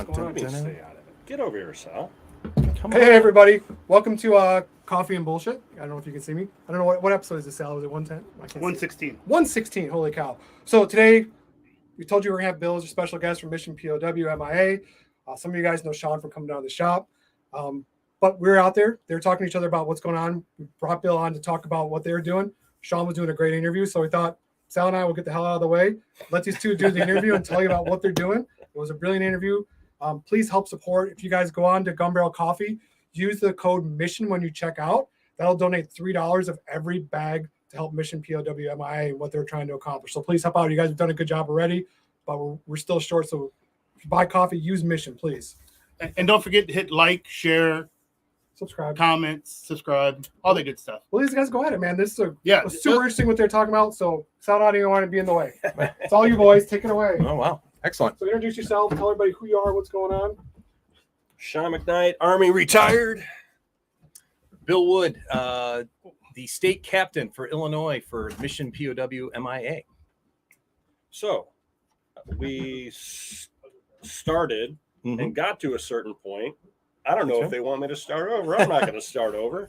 Well, let me stay out of it. Get over here, Sal. Hey, everybody. Welcome to Coffee and Bullshit. I don't know if you can see me. I don't know what episode is this, Sal? Is it 110? 116. 116. Holy cow. So today, we told you we're going to have Bill as a special guest from Mission POW MIA. Some of you guys know Sean from coming down to the shop. But we're out there. They're talking to each other about what's going on. We brought Bill on to talk about what they're doing. Sean was doing a great interview, so we thought Sal and I will get the hell out of the way. Let these two do the interview and tell you about what they're doing. It was a brilliant interview. Please help support. If you guys go on to Gun Barrel Coffee, use the code MISSION when you check out. That'll donate $3 of every bag to help Mission POW MIA and what they're trying to accomplish. So please help out. You guys have done a good job already, but we're still short. So if you buy coffee, use Mission, please. And don't forget to hit like, share, subscribe, comments, subscribe, all the good stuff. Well, these guys go at it, man. This is was super interesting what they're talking about. So sound out, you want to be in the way. It's all you boys. Take it away. Oh, wow. Excellent. So introduce yourself. Tell everybody who you are, what's going on. Sean McKnight, Army retired. Bill Wood, the state captain for Illinois for Mission POW MIA. So we started and got to a certain point. I don't know if they want me to start over. I'm not going to start over.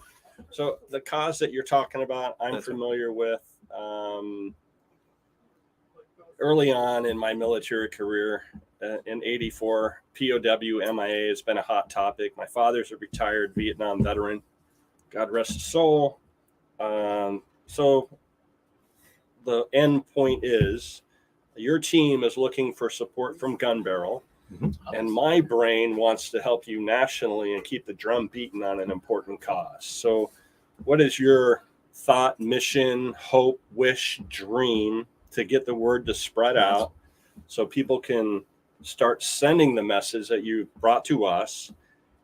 So the cause that you're talking about, I'm familiar with. Early on in my military career, in '84, POW MIA has been a hot topic. My father's a retired Vietnam veteran. God rest his soul. So the end point is your team is looking for support from Gun Barrel. And my brain wants to help you nationally and keep the drum beating on an important cause. So what is your thought, mission, hope, wish, dream to get the word to spread out so people can start sending the message that you brought to us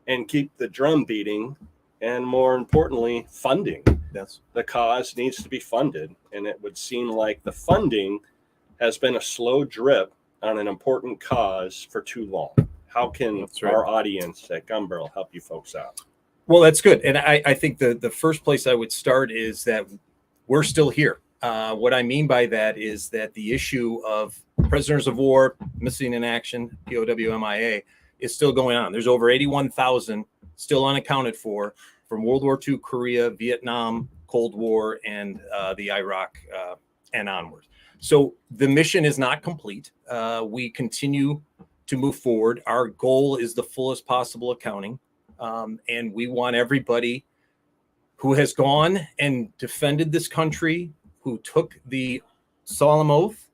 and keep the drum beating, and more importantly, funding? Yes. The cause needs to be funded, and it would seem like the funding has been a slow drip on an important cause for too long. How can our audience at Gun Barrel help you folks out? Well, that's good. And I think the first place I would start is that we're still here. What I mean by that is that the issue of prisoners of war, missing in action, POW MIA, is still going on. There's over 81,000 still unaccounted for from World War II, Korea, Vietnam, Cold War, and the Iraq and onward. So the mission is not complete. We continue to move forward. Our goal is the fullest possible accounting. And we want everybody who has gone and defended this country, who took the solemn oath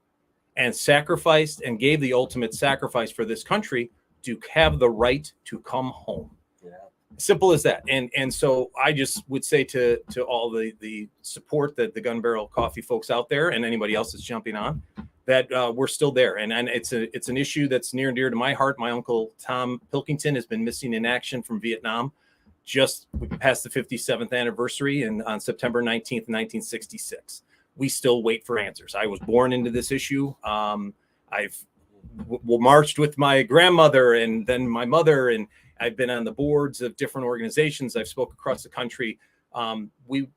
and sacrificed and gave the ultimate sacrifice for this country, to have the right to come home. Yeah. Simple as that. And so I just would say to all the support that the Gun Barrel Coffee folks out there and anybody else that's jumping on, that we're still there. And it's an issue that's near and dear to my heart. My uncle Tom Pilkington has been missing in action from Vietnam. We passed the 57th anniversary on September 19th, 1966. We still wait for answers. I was born into this issue. I've marched with my grandmother and then my mother, and I've been on the boards of different organizations. I've spoke across the country. We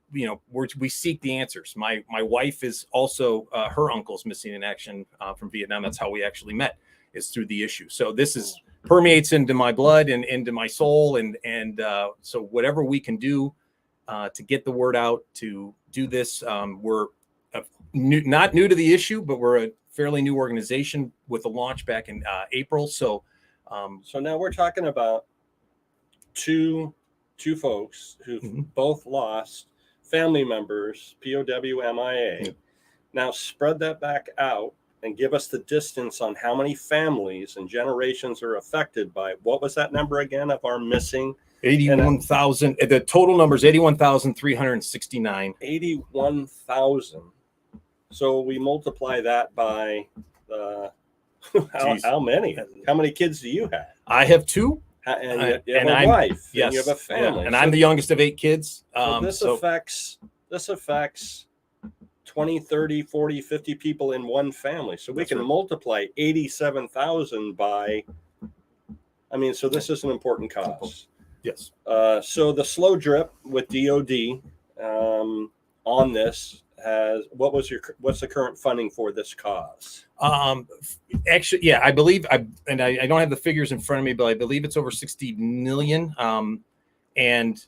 seek the answers. My wife is also, her uncle's missing in action from Vietnam. That's how we actually met, is through the issue. So this permeates into my blood and into my soul. And so whatever we can do to get the word out, to do this, we're not new to the issue, but we're a fairly new organization with a launch back in April. So now we're talking about two folks who've both lost family members, POW MIA. Yeah. Now spread that back out and give us the distance on how many families and generations are affected by, what was that number again of our missing? 81,000. The total number is 81,369. 81,000. So we multiply that by how many? How many kids do you have? I have two. And you have a wife. Yes. And you have a family. And I'm the youngest of 8 kids. So this affects 20, 30, 40, 50 people in one family. So we can multiply 87,000 by, so this is an important cause. Yes. So the slow drip with DOD on this what's the current funding for this cause? Actually, yeah, I believe I don't have the figures in front of me, but I believe it's over 60 million. And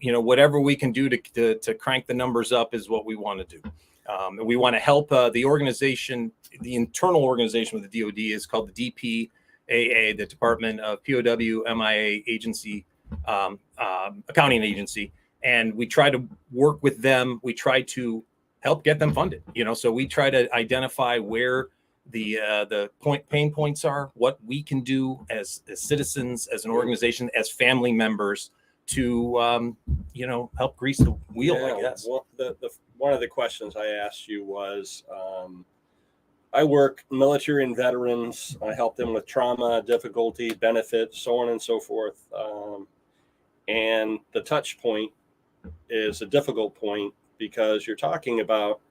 whatever we can do to crank the numbers up is what we want to do. And we want to help the organization, the internal organization with the DoD is called the DPAA, the Department of POW MIA Agency, accounting agency. And we try to work with them. We try to help get them funded, so we try to identify where the pain points are, what we can do as citizens, as an organization, as family members to, help grease the wheel, I guess. Well, one of the questions I asked you was, I work military and veterans. I help them with trauma, difficulty, benefits, so on and so forth. And the touch point is a difficult point because you're talking about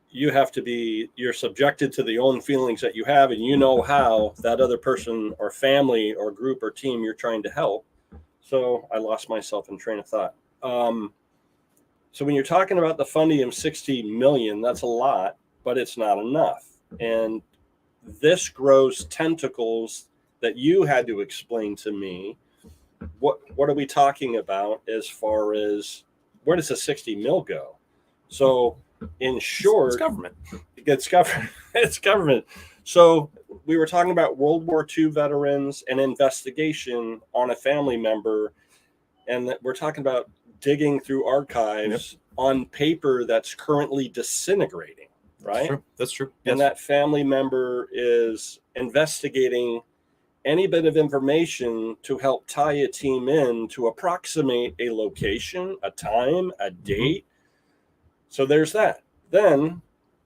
you're subjected to the own feelings that you have, and how that other person or family or group or team you're trying to help. So I lost myself in train of thought. So when you're talking about the funding of 60 million, that's a lot, but it's not enough. And this grows tentacles that you had to explain to me. What are we talking about as far as where does the 60 mil go? So in short, it's government. It's government. So we were talking about World War II veterans, an investigation on a family member, and that we're talking about digging through archives on paper that's currently disintegrating, right? That's true. And that family member is investigating any bit of information to help tie a team in to approximate a location, a time, a date. So there's that. Then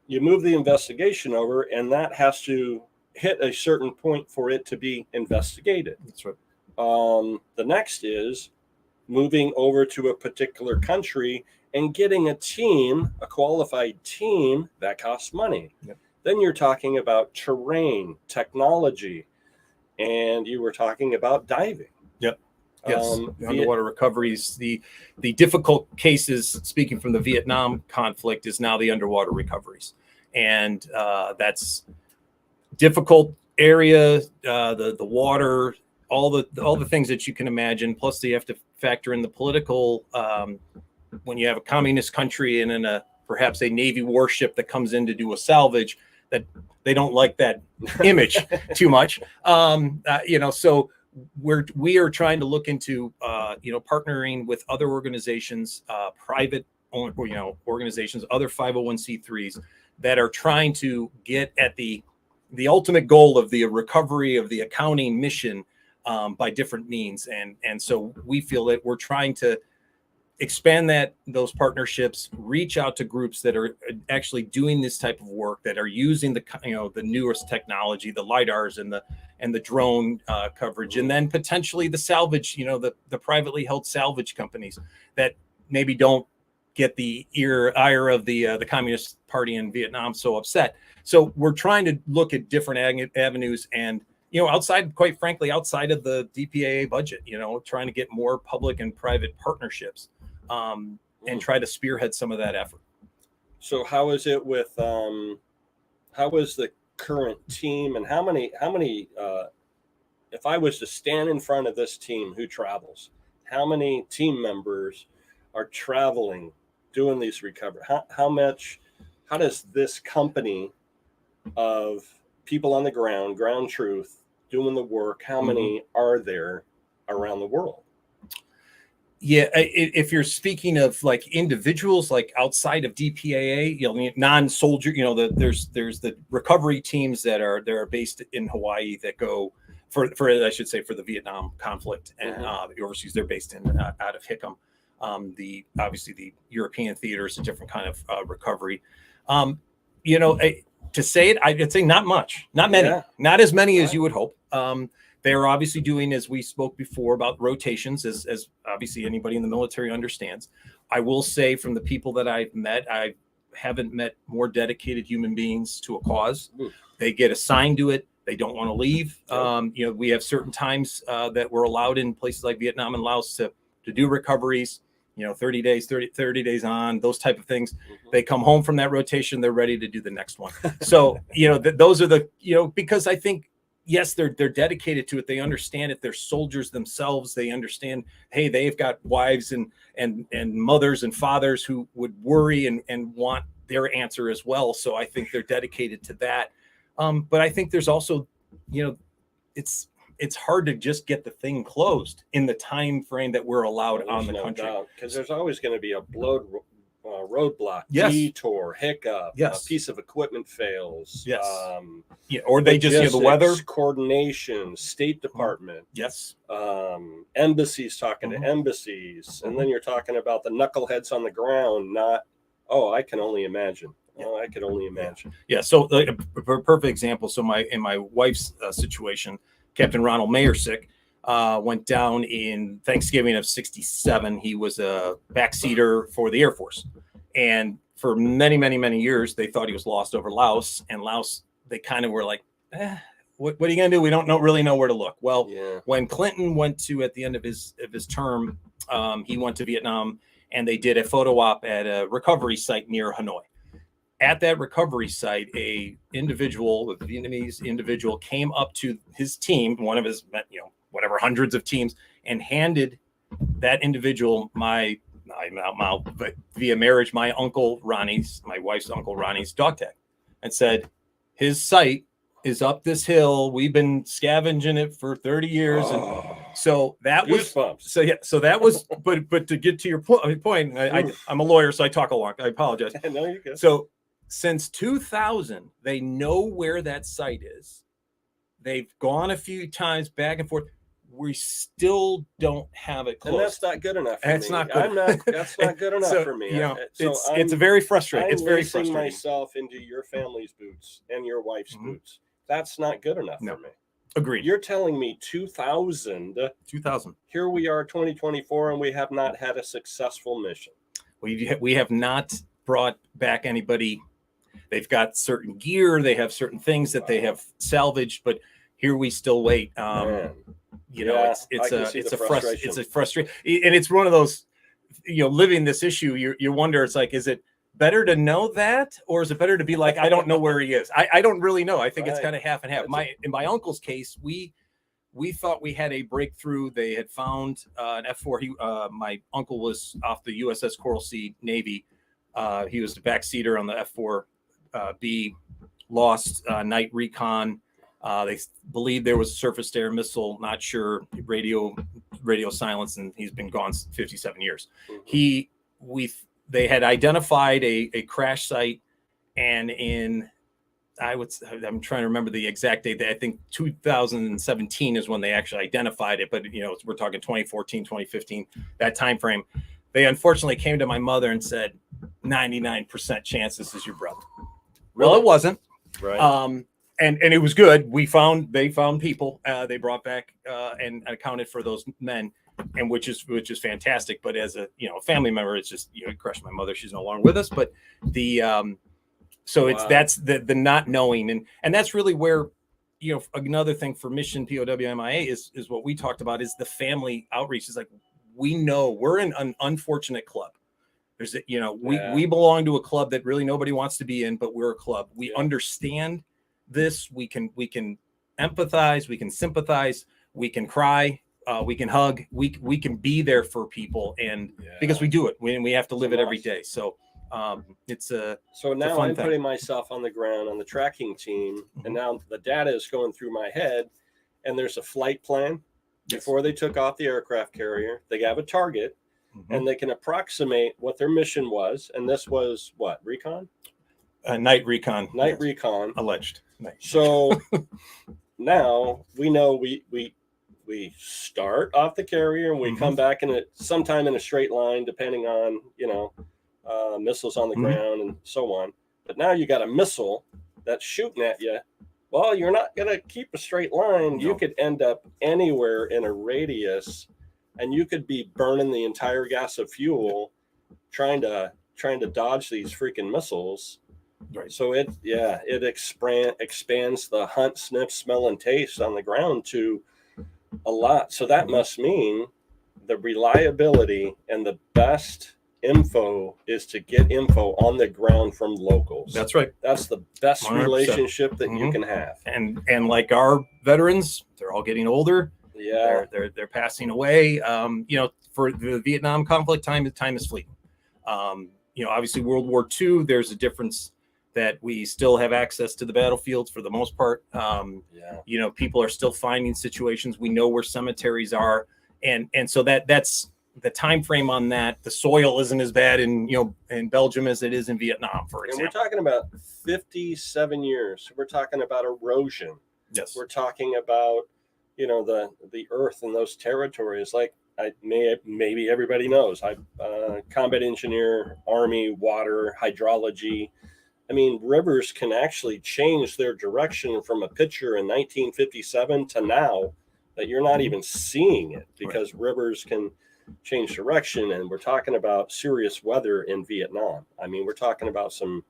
you move the investigation over, and that has to hit a certain point for it to be investigated. That's right. The next is moving over to a particular country and getting a team, a qualified team, that costs money. Yep. Then you're talking about terrain, technology, and you were talking about diving. Yep. Yes. The underwater recoveries, the difficult cases, speaking from the Vietnam conflict, is now the underwater recoveries. And that's difficult area, the water, all the things that you can imagine. Plus, you have to factor in the political. When you have a communist country and in perhaps a Navy warship that comes in to do a salvage, that they don't like that image too much. So we are trying to look into partnering with other organizations, private organizations, other 501c3s that are trying to get at the ultimate goal of the recovery of the accounting mission by different means. And so we feel that we're trying to expand those partnerships, reach out to groups that are actually doing this type of work, that are using the newest technology, the LiDARs and the drone coverage, and then potentially the salvage, the privately held salvage companies that maybe don't get the ire of the Communist Party in Vietnam so upset. So we're trying to look at different avenues and, quite frankly, outside of the DPAA budget, trying to get more public and private partnerships and try to spearhead some of that effort. So how is it with, how is the current team, and how many, if I was to stand in front of this team who travels, how many team members are traveling, doing these recovery? How does this company of people on the ground truth, doing the work, how many are there around the world? Yeah, if you're speaking of like individuals, like outside of DPAA, non-soldier, there's the recovery teams that are based in Hawaii that go for I should say for the Vietnam conflict, and the overseas they're based in out of Hickam. Obviously the European theater is a different kind of recovery. To say it, I'd say not much, not many, not as many as you would hope. They're obviously doing, as we spoke before, about rotations, as obviously anybody in the military understands. I will say, from the people that I've met, I haven't met more dedicated human beings to a cause. They get assigned to it. They don't want to leave. We have certain times that we're allowed in places like Vietnam and Laos to do recoveries. 30 days, 30 days on, those type of things. Mhm. They come home from that rotation, they're ready to do the next one. So, those are the, because I think, yes, they're dedicated to it. They understand it. They're soldiers themselves. They understand, hey, they've got wives and mothers and fathers who would worry and want their answer as well. So I think they're dedicated to that. But I think there's also, it's hard to just get the thing closed in the time frame that we're allowed on the country. Because there's always going to be a roadblock, Yes. detour, hiccup, Yes. a piece of equipment fails. Yes. Or they just, the weather. logistics, coordination, State Department, Yes. embassies talking Mhm. to embassies, and then you're talking about the knuckleheads on the ground. Not, I can only imagine. I could only imagine. Yeah. So a perfect example. So in my wife's situation, Captain Ronald Mayersick went down in Thanksgiving of '67. He was a backseater for the Air Force. And for many, many, many years, they thought he was lost over Laos. And Laos, they kind of were like, what are you going to do? We don't really know where to look. Well, Yeah. when Clinton went to, at the end of his term, he went to Vietnam, and they did a photo op at a recovery site near Hanoi. At that recovery site, a Vietnamese individual came up to his team, one of his, hundreds of teams, and handed that individual but via marriage, my wife's uncle Ronnie's dog tag, and said, his site is up this hill. We've been scavenging it for 30 years. And so that Goosebumps. so that was, but to get to your point, I'm a lawyer, so I talk a lot. I apologize. No, you're good. So since 2000, they know where that site is. They've gone a few times back and forth. We still don't have it closed. And that's not good enough for That's me. not good. That's not good enough So, for me. It's very frustrating. It's very lacing frustrating. myself into your family's boots and your wife's Mhm. boots. That's not good enough No. for me. Agreed. You're telling me 2000, 2000. here we are 2024, and we have not had a successful mission. We have not brought back anybody. They've got certain gear. They have certain things that they have salvaged, but here we still wait. Man. It's I can see the frustration. it's a frustration, and it's one of those, living this issue. You wonder, it's like, is it better to know that, or is it better to be like, I don't know where he is? I don't really know. I think it's Right. kind of half and half. In my uncle's case, we thought we had a breakthrough. They had found an F4. My uncle was off the USS Coral Sea Navy. He was the backseater on the F4B, lost night recon. They believe there was a surface to air missile, not sure, radio silence, and he's been gone 57 years. Mhm. They had identified a crash site, and I'm trying to remember the exact date. I think 2017 is when they actually identified it, but we're talking 2014, 2015, that time frame. They unfortunately came to my mother and said, 99% chance this is your brother. Well, it wasn't. Right. And it was good. They found people. They brought back and accounted for those men, and which is fantastic. But as a family member, it's just it crushed my mother. She's no longer with us. But that's the not knowing, and that's really where another thing for Mission POW MIA is what we talked about, is the family outreach. Is like, we know we're in an unfortunate club. There's we belong to a club that really nobody wants to be in, but we're a club. We understand this. We can empathize, we can sympathize, we can cry, we can hug, we can be there for people, and because we do it, we have to live it every day. So so now I'm putting myself on the ground on the tracking team, and now the data is going through my head, and there's a flight plan before they took off the aircraft carrier. They have a target, and they can approximate what their mission was, and this was what, recon? Night recon. Recon. Alleged. So now we know we start off the carrier, and we come back sometime in a straight line, depending on missiles on the ground and so on. But now you got a missile that's shooting at you. Well, you're not going to keep a straight line. No. You could end up anywhere in a radius, and you could be burning the entire gas of fuel trying to dodge these freaking missiles. Right. So it expands the hunt, sniff, smell, and taste on the ground to a lot. So that must mean the reliability and the best info is to get info on the ground from locals. That's right. That's the best 100%. relationship that you Mhm. can have. And like our veterans, they're all getting older. Yeah. They're passing away. For the Vietnam conflict, time is fleeting. Obviously World War II, there's a difference that we still have access to the battlefields for the most part. People are still finding situations. We know where cemeteries are, and so that's the time frame on that. The soil isn't as bad in Belgium as it is in Vietnam, for example. And we're talking about 57 years. We're talking about erosion. Yes. We're talking about the earth in those territories. Like maybe everybody knows, I'm combat engineer, Army, water, hydrology. I mean, rivers can actually change their direction from a picture in 1957 to now that you're not even seeing it, because rivers can change direction. And we're talking about serious weather in Vietnam. I mean, we're talking about some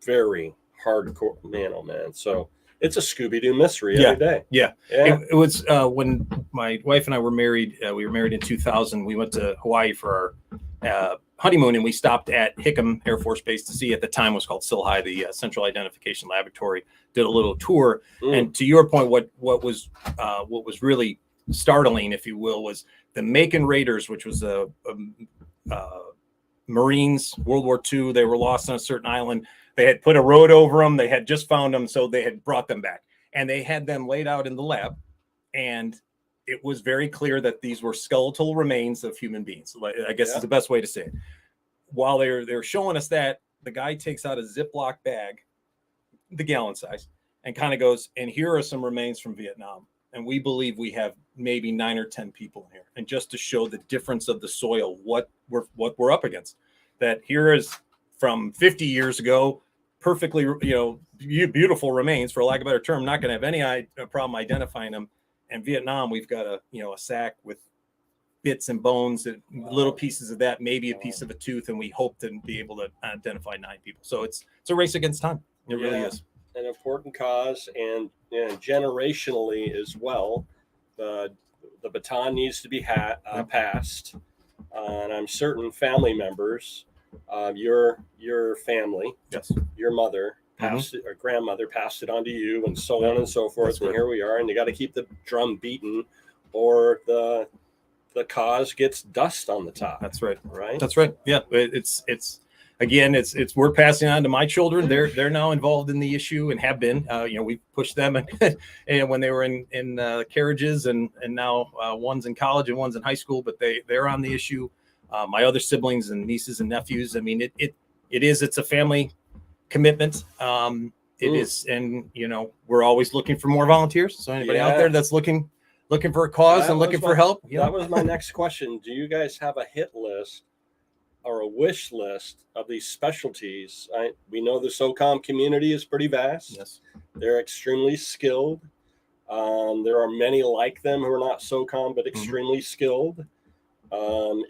very hardcore, man. So it's a Scooby-Doo mystery every day. Yeah. It was when my wife and I were married. We were married in 2000. We went to Hawaii for our honeymoon, and we stopped at Hickam Air Force Base to see, at the time was called SILHI, the Central Identification Laboratory. Did a little tour. And to your point, what was really startling, if you will, was the Macon Raiders, which was a Marines, World War II. They were lost on a certain island. They had put a road over them. They had just found them, so they had brought them back. And they had them laid out in the lab. And it was very clear that these were skeletal remains of human beings. I guess is the best way to say it. While they're showing us that, the guy takes out a Ziploc bag, the gallon size, and kind of goes, and here are some remains from Vietnam. And we believe we have maybe 9 or 10 people in here. And just to show the difference of the soil, what we're up against, that here is from 50 years ago, perfectly, beautiful remains, for lack of a better term. Not going to have any problem identifying them. And Vietnam, we've got a sack with bits and bones and little pieces of that, maybe a piece of a tooth, and we hope to be able to identify 9 people. So it's a race against time. It really is an important cause, and generationally as well. The baton needs to be passed, and I'm certain family members. Your family, yes, your mother passed it, or grandmother passed it on to you, and so on and so forth. That's and right. Here we are, and you got to keep the drum beating, or the cause gets dust on the top. That's right. Right. That's right. Yeah. It's we're passing on to my children. They're now involved in the issue and have been. We pushed them and when they were in carriages, and now one's in college and one's in high school, but they're on the issue. My other siblings and nieces and nephews. I mean, it's a family commitment. It is, and we're always looking for more volunteers. So anybody out there that's looking for a cause and looking for help. That was my next question. Do you guys have a hit list or a wish list of these specialties? We know the SOCOM community is pretty vast. Yes, they're extremely skilled. There are many like them who are not SOCOM but extremely skilled.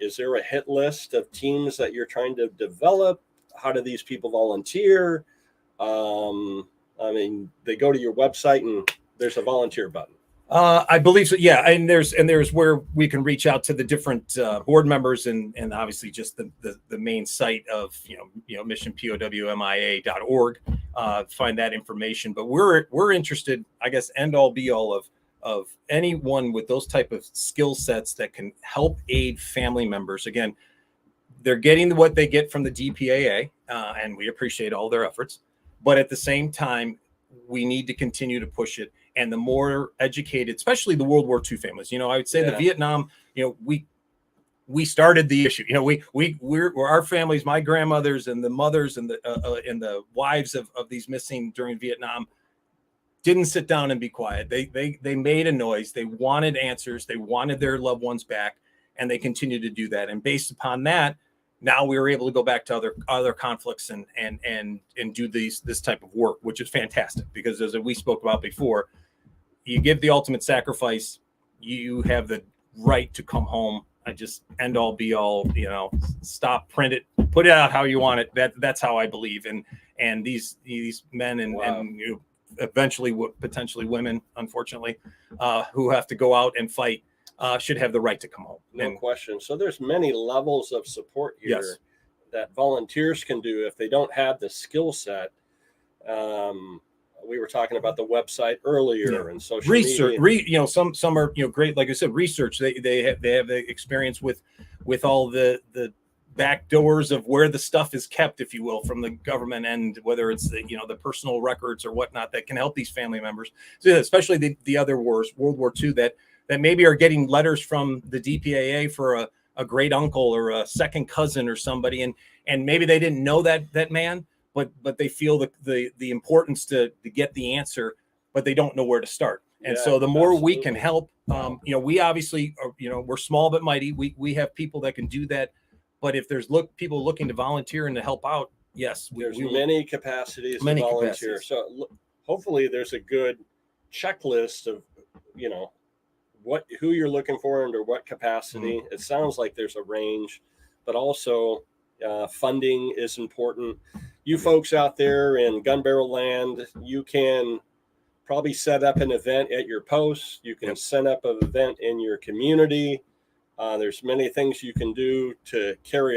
Is there a hit list of teams that you're trying to develop? How do these people volunteer? They go to your website and there's a volunteer button. I believe so. Yeah, and there's where we can reach out to the different board members, and obviously just the main site of Mission POWMIA.org. Find that information. But we're interested, I guess, end all be all of anyone with those type of skill sets that can help aid family members. Again, they're getting what they get from the DPAA, and we appreciate all their efforts. But at the same time, we need to continue to push it. And the more educated, especially the World War II families, I would say the Vietnam, we started the issue. We're our families, my grandmothers and the mothers and the wives of these missing during Vietnam didn't sit down and be quiet. They made a noise. They wanted answers. They wanted their loved ones back, and they continue to do that. And based upon that, now we were able to go back to other conflicts and do this type of work, which is fantastic, because as we spoke about before, you give the ultimate sacrifice, you have the right to come home. I just end all be all, stop, print it, put it out how you want it. That's how I believe. And these men and eventually potentially women, unfortunately, who have to go out and fight. should have the right to come home. No And question. So there's many levels of support here Yes. that volunteers can do if they don't have the skill set. We were talking about the website earlier and social research, media. some are great. Like I said, research. They have the experience with all the back doors of where the stuff is kept, if you will, from the government end, whether it's the personal records or whatnot that can help these family members, so especially the other wars, World War II, that maybe are getting letters from the DPAA for a great uncle or a second cousin or somebody, and maybe they didn't know that man, but they feel the importance to get the answer, but they don't know where to start. And so the more we can help, we obviously are, we're small but mighty. We have people that can do that. But if there's people looking to volunteer and to help out, yes, there's many capacities to volunteer. So hopefully there's a good checklist of, who you're looking for under what capacity. It sounds like there's a range, but also funding is important. You folks out there in gun barrel land, you can probably set up an event at your post. You can set up an event in your community. There's many things you can do to carry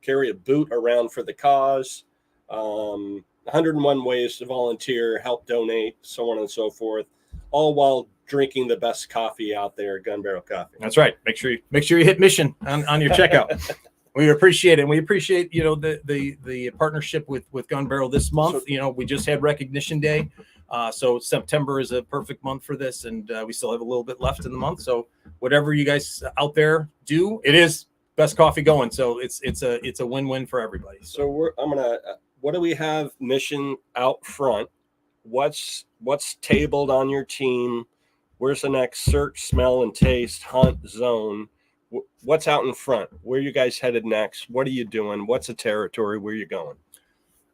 carry a boot around for the cause. 101 ways to volunteer, help donate, so on and so forth, all while drinking the best coffee out there, Gun Barrel Coffee. That's right. Make sure you hit Mission on your checkout. We appreciate it. And we appreciate, the partnership with Gun Barrel this month. We just had Recognition Day. So September is a perfect month for this, and we still have a little bit left in the month. So whatever you guys out there do, it is best coffee going. So it's a win-win for everybody. So what do we have Mission out front? What's tabled on your team? Where's the next search, smell, and taste hunt zone? What's out in front? Where are you guys headed next? What are you doing? What's the territory? Where are you going?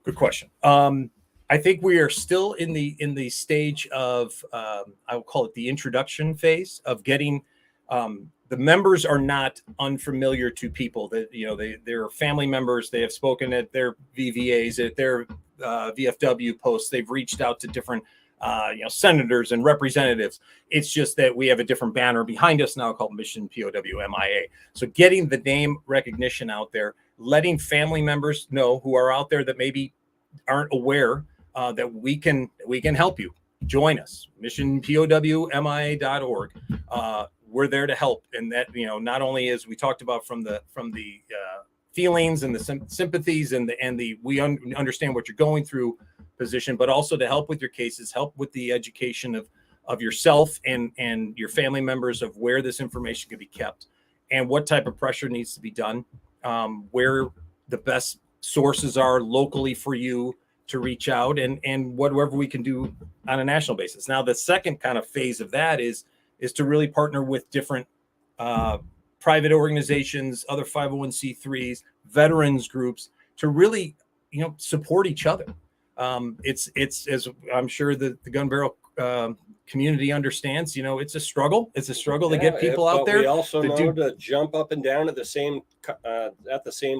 Good question. I think we are still in the stage of I will call it the introduction phase of getting the members are not unfamiliar to people that they're family members. They have spoken at their VVAs, at their VFW posts. They've reached out to different senators and representatives. It's just that we have a different banner behind us now called Mission POW MIA. So getting the name recognition out there, letting family members know who are out there that maybe aren't aware that we can help you. Join us, missionpowmia.org. We're there to help, and that not only as we talked about from the feelings and the sympathies and the we understand what you're going through position, but also to help with your cases, help with the education of yourself and your family members of where this information can be kept and what type of pressure needs to be done, where the best sources are locally for you to reach out, and whatever we can do on a national basis. Now, the second kind of phase of that is to really partner with different private organizations, other 501c3s, veterans groups, to really support each other. It's as I'm sure the Gun Barrel community understands. It's a struggle. It's a struggle to get people out there. We also know to jump up and down at the same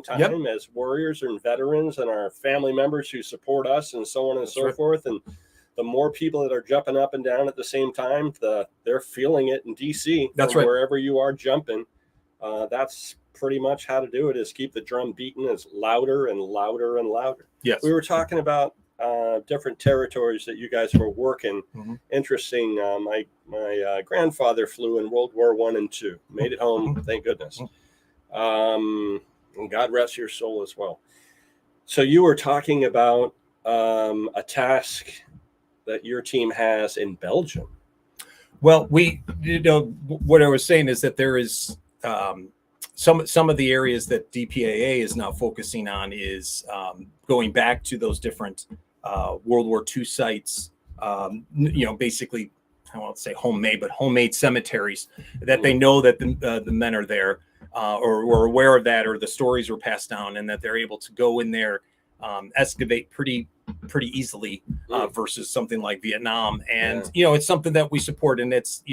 time as warriors and veterans and our family members who support us and so on and so forth. And the more people that are jumping up and down at the same time, they're feeling it in DC. That's right. Wherever you are jumping, that's pretty much how to do it, is keep the drum beating as louder and louder and louder. Yes. We were talking about different territories that you guys were working. Interesting. My grandfather flew in World War I and II, made it home, thank goodness. And God rest your soul as well. So you were talking about a task that your team has in Belgium. Well, what I was saying is that there is some of the areas that DPAA is now focusing on is going back to those different World War II sites, basically, I won't say homemade, but homemade cemeteries that they know that the men are there or were aware of that, or the stories were passed down, and that they're able to go in there, excavate pretty easily versus something like Vietnam. And, it's something that we support. And it's,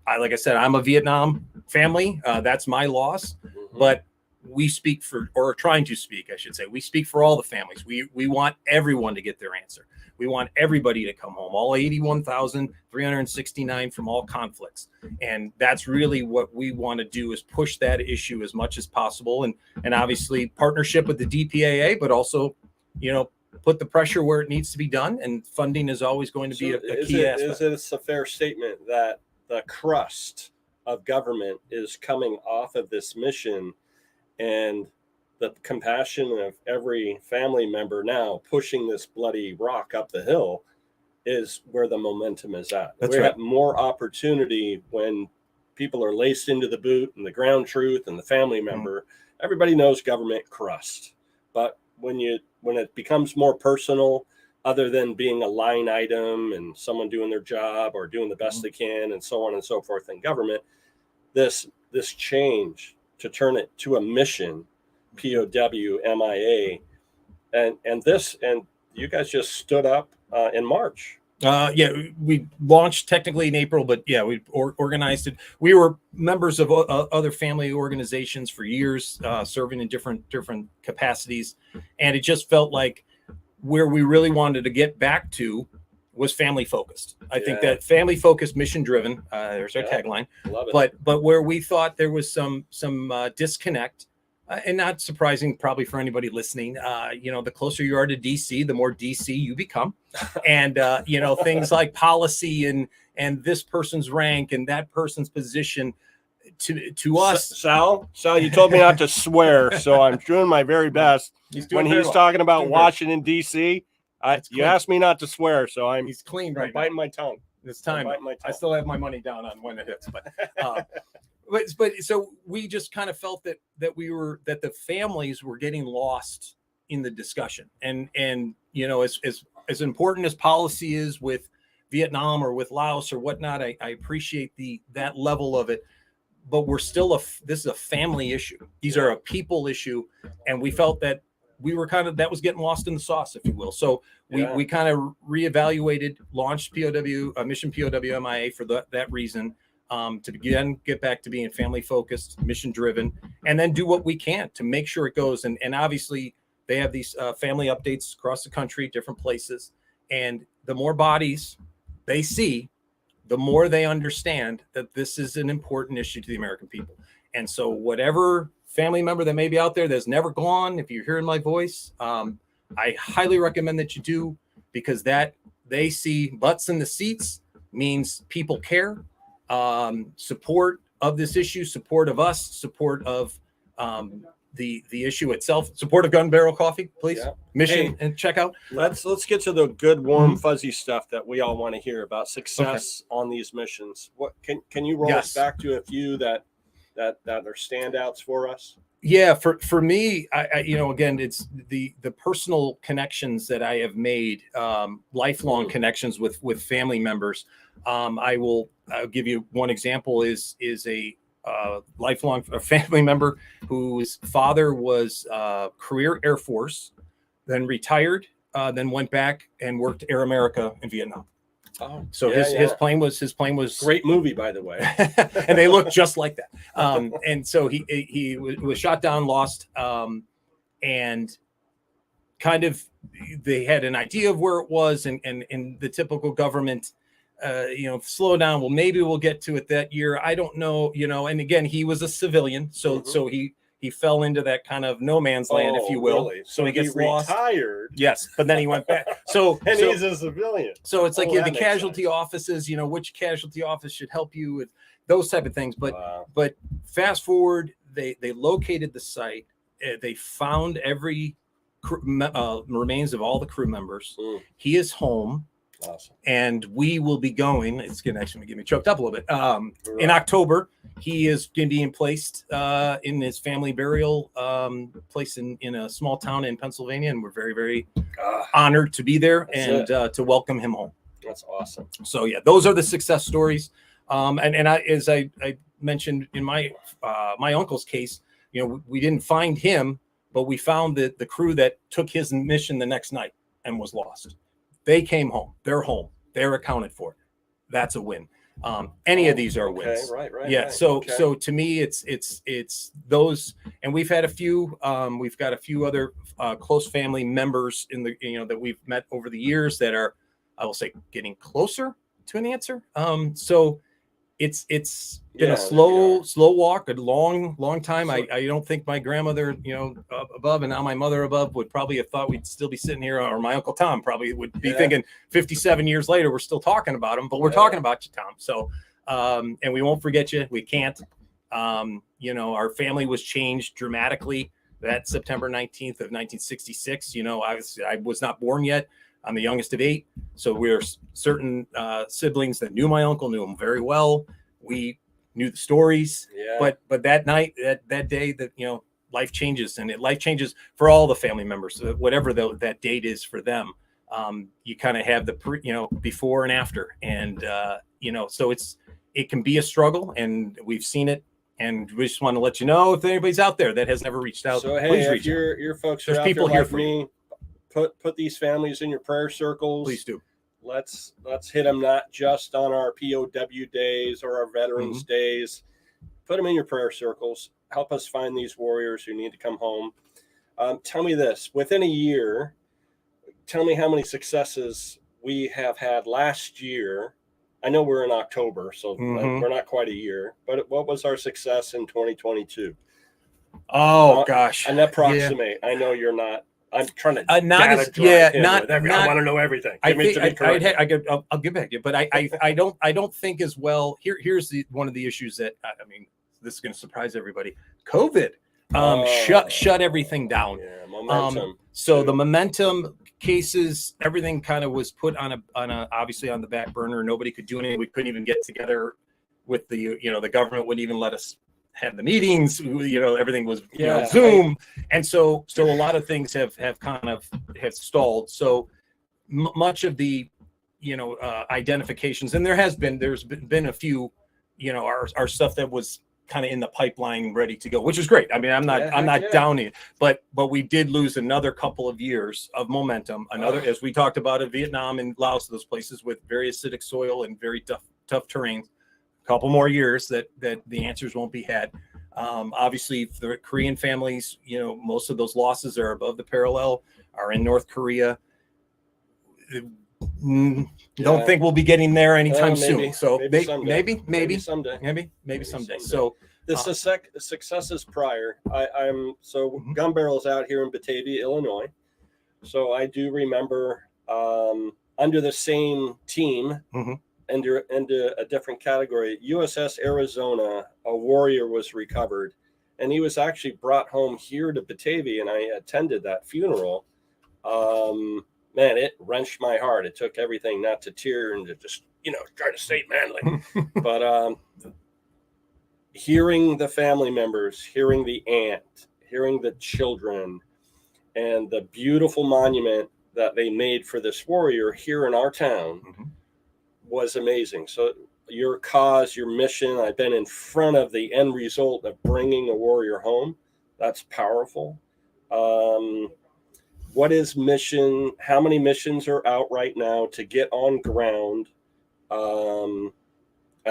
like I said, I'm a Vietnam family. That's my loss. But we speak for, or trying to speak, I should say, we speak for all the families. We want everyone to get their answer. We want everybody to come home, all 81,369 from all conflicts. And that's really what we want to do, is push that issue as much as possible. And obviously partnership with the DPAA, but also, put the pressure where it needs to be done. And funding is always going to be a key aspect. Is it a fair statement that the crust of government is coming off of this mission, and the compassion of every family member now pushing this bloody rock up the hill is where the momentum is at? That's we right. have more opportunity when people are laced into the boot, and the ground truth and the family member. Everybody knows government crust, but when it becomes more personal, other than being a line item and someone doing their job or doing the best they can and so on and so forth in government, this change to turn it to a mission, POW, MIA, and you guys just stood up in March. We launched technically in April, but we organized it. We were members of other family organizations for years, serving in different capacities, and it just felt like where we really wanted to get back to was family focused. I think that family focused, mission driven. There's our tagline. Love it. But where we thought there was some disconnect. And not surprising, probably for anybody listening, the closer you are to DC, the more DC you become. And, things like policy and this person's rank and that person's position to us. Sal, you told me not to swear, so I'm doing my very best. When he's talking about Washington, DC, you asked me not to swear, so he's clean right biting my tongue. This time, I still have my money down on when it hits, but so we just kind of felt that the families were getting lost in the discussion, and as important as policy is with Vietnam or with Laos or whatnot, I appreciate that level of it, but we're still this is a family issue. These are a people issue, and we felt that we were that was getting lost in the sauce, if you will. So we kind of reevaluated, launched Mission POW MIA for that reason. To get back to being family focused, mission driven, and then do what we can to make sure it goes. And obviously they have these family updates across the country, different places. And the more bodies they see, the more they understand that this is an important issue to the American people. And so whatever family member that may be out there that's never gone, if you're hearing my voice, I highly recommend that you do, because that they see butts in the seats means people care. Support of this issue, support of us, support of the issue itself, support of Gun Barrel Coffee, please. Mission and check out. Let's get to the good, warm, fuzzy stuff that we all want to hear about success on these missions. What can you roll us back to a few that are standouts for us? Yeah, for me, I again, it's the personal connections that I have made, lifelong connections with family members. I'll give you one example is a lifelong family member whose father was career Air Force, then retired, then went back and worked Air America in Vietnam. Oh, so his plane was great movie, by the way, and they look just like that. And so he was shot down, lost, and kind of they had an idea of where it was, and the typical government, slow down. Well, maybe we'll get to it that year. I don't know, and again, he was a civilian, so he fell into that kind of no man's land, if you will. Really? So he gets retired. Yes, but then he went back. He's a civilian. So it's like the casualty offices, which casualty office should help you with those type of things. But fast forward, they located the site. They found every remains of all the crew members. He is home. Awesome. And we will be going. It's going to actually get me choked up a little bit. In October, he is going to be placed in his family burial place in a small town in Pennsylvania, and we're very, very honored to be there and to welcome him home. That's awesome. So those are the success stories. And I, as I mentioned in my uncle's case, we didn't find him, but we found the crew that took his mission the next night and was lost. They came home. They're home. They're accounted for. That's a win. Any of these are Okay, wins. right. Yeah. Right. So Okay. so to me, it's those, and we've had a few. We've got a few other close family members in the that we've met over the years that are, I will say, getting closer to an answer. So it's been Yeah, a there we are. slow walk, a long time. So- I don't think my grandmother, above, and now my mother above, would probably have thought we'd still be sitting here, or my Uncle Tom probably would be Yeah. thinking 57 years later we're still talking about him, but we're Yeah. talking about you, Tom. So and we won't forget you. We can't. Our family was changed dramatically that September 19th of 1966. I was not born yet. I'm the youngest of 8. So we're certain siblings that knew my uncle, knew him very well. We knew the stories, Yeah. but that night, that day, that life changes, and life changes for all the family members, whatever that date is for them. You kind of have the before and after, and so it can be a struggle, and we've seen it. And we just want to let you know, if anybody's out there that has never reached out, So hey, please if reach out. your folks are There's out people there here like for me, put these families in your prayer circles. Please do. Let's hit them not just on our POW days or our Veterans days. Put them in your prayer circles. Help us find these warriors who need to come home. Tell me this: within a year, tell me how many successes we have had last year. I know we're in October, so we're not quite a year. But what was our success in 2022? Oh gosh, An approximate. I know you're not. I'm trying to not data as, drive yeah, him not, with every, not I want to know everything. I Give me think to be correct. I'll give back to you, but I don't think as well. Here's one of the issues that this is going to surprise everybody. COVID shut everything down. Yeah, momentum. So the momentum, cases, everything kind of was put on a obviously on the back burner. Nobody could do anything. We couldn't even get together with the government wouldn't even let us have the meetings. Everything was Zoom, and so a lot of things have kind of stalled. So much of the identifications, and there's been a few, our stuff that was kind of in the pipeline ready to go, which is great. I mean, I'm not downing it, but we did lose another couple of years of momentum. As we talked about in Vietnam and Laos, those places with very acidic soil and very tough terrain. Couple more years that the answers won't be had. Obviously, the Korean families, most of those losses are above the parallel, are in North Korea. Don't think we'll be getting there anytime soon. So maybe someday. So the successes prior. I'm Gun Barrel's out here in Batavia, Illinois. So I do remember under the same team. Into a different category, USS Arizona, a warrior was recovered, and he was actually brought home here to Batavia, and I attended that funeral. Man, it wrenched my heart. It took everything not to tear and to just try to stay manly. But hearing the family members, hearing the aunt, hearing the children, and the beautiful monument that they made for this warrior here in our town. Was amazing. So your cause, your mission, I've been in front of the end result of bringing a warrior home. That's powerful. What is mission? How many missions are out right now to get on ground? And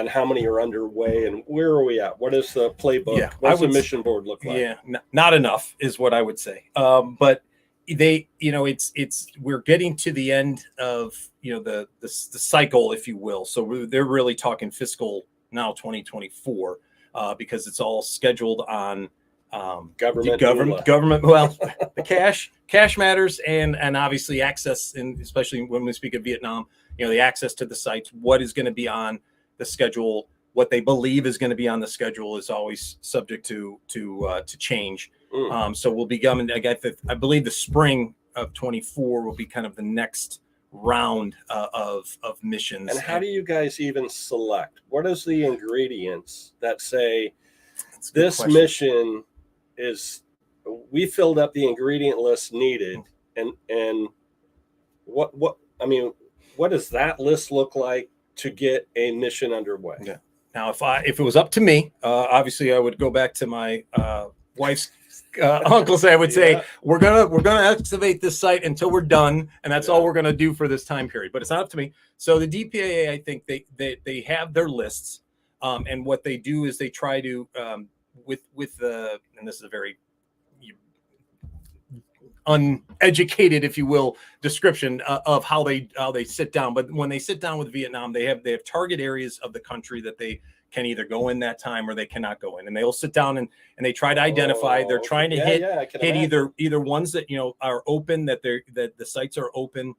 how many are underway? And where are we at? What is the playbook? Yeah, What's the mission board look like? Yeah, not enough is what I would say. But we're getting to the end of the cycle, if you will. So they're really talking fiscal now 2024 because it's all scheduled on government. Well, the cash matters, and obviously access, and especially when we speak of Vietnam, the access to the sites. What is going to be on the schedule? What they believe is going to be on the schedule is always subject to change. So we'll be coming. I believe the spring of 24 will be kind of the next round of missions. And how do you guys even select? What is the ingredients that say this mission is? We filled up the ingredient list needed, and what does that list look like to get a mission underway? Yeah. Now, if it was up to me, obviously I would go back to my wife's uncles, I would say Yeah. we're gonna excavate this site until we're done, and that's all we're gonna do for this time period. But it's not up to me. So the DPAA, I think they have their lists, and what they do is they try to with the, and this is a very uneducated, if you will, description of how they sit down. But when they sit down with Vietnam, they have target areas of the country that they can either go in that time or they cannot go in, and they'll sit down and they try to identify. They're trying to hit either ones that are open, that the sites are open,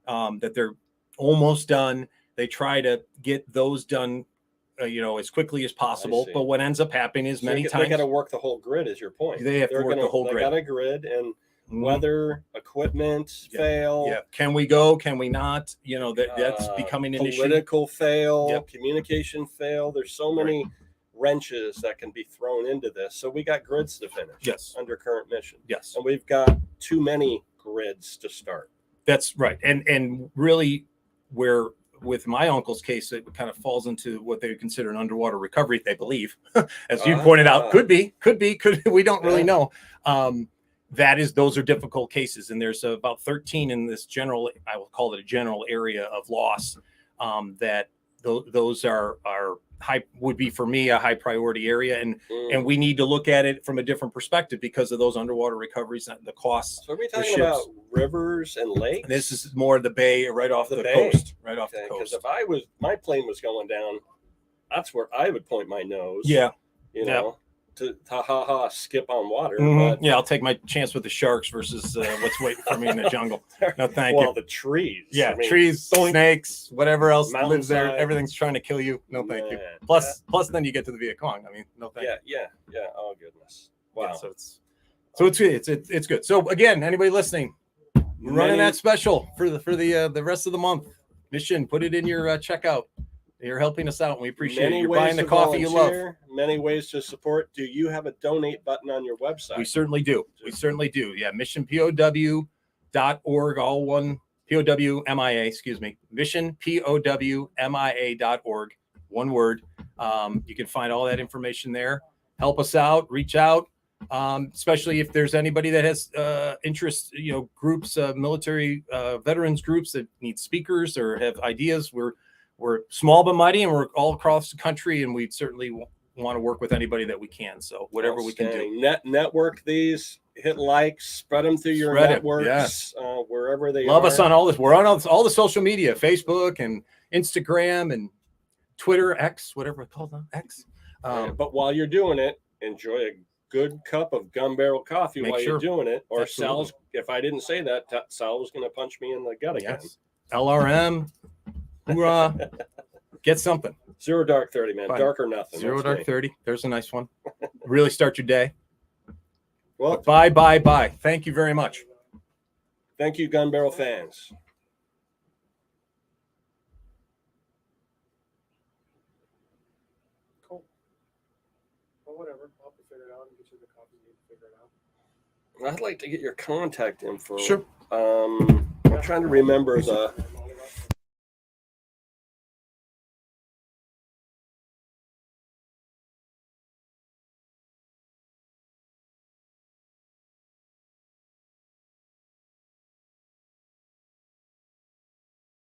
that they're almost done. They try to get those done as quickly as possible. But what ends up happening is So many times they got to work the whole grid, is your point. They have to work the whole grid. They got a grid, and weather, equipment fail. Yeah. Can we go? Can we not? That's becoming an issue. Political fail, communication fail. There's so many wrenches that can be thrown into this. So we got grids to finish. Yes. Under current mission. Yes. And we've got too many grids to start. That's right. And really, where with my uncle's case, it kind of falls into what they would consider an underwater recovery, they believe, as you pointed out, could be, we don't really know. Those are difficult cases, and there's about 13 in this general, I will call it a general area of loss, that those are high, would be for me a high priority area, and we need to look at it from a different perspective because of those underwater recoveries and the costs. So are we talking about rivers and lakes? And this is more the bay, right off the coast, right off the coast. Because if my plane was going down, that's where I would point my nose. Yeah, to skip on water. But, I'll take my chance with the sharks versus what's waiting for me in the jungle. No, thank you. Well, the trees. Yeah, trees, snakes, whatever else lives there. Everything's trying to kill you. No, thank you. Plus, then you get to the Viet Cong. I mean, no, thank you. Yeah. Oh goodness. Wow. Yeah, so it's good. So again, anybody listening, we're running that special for the rest of the month. Mission, put it in your checkout. You're helping us out, and we appreciate it. You're buying the coffee you love. Many ways to support. Do you have a donate button on your website? We certainly do. Yeah, missionpow.org, all one, POWMIA, excuse me. missionpowmia.org, one word. You can find all that information there. Help us out, reach out, especially if there's anybody that has interest, groups, military veterans groups that need speakers or have ideas. We're small but mighty, and we're all across the country, and we certainly want to work with anybody that we can. So whatever we can do. Network these, hit likes, spread them through your networks, wherever they are. Love us on all this. We're on all the social media, Facebook and Instagram and Twitter, X, whatever it's called now, X. But while you're doing it, enjoy a good cup of Gun Barrel coffee while you're doing it. Or Sal's, if I didn't say that, Sal was going to punch me in the gut again. LRM. Hoorah. Get something. Zero Dark 30, man. Fine. Dark or nothing. Zero Dark 30. There's a nice one. Really start your day. Well, bye. Thank you very much. Thank you, Gun Barrel fans. Cool. Well, whatever. I'll have to figure it out and get you the copy. You can figure it out. I'd like to get your contact info. Sure. I'm trying to remember the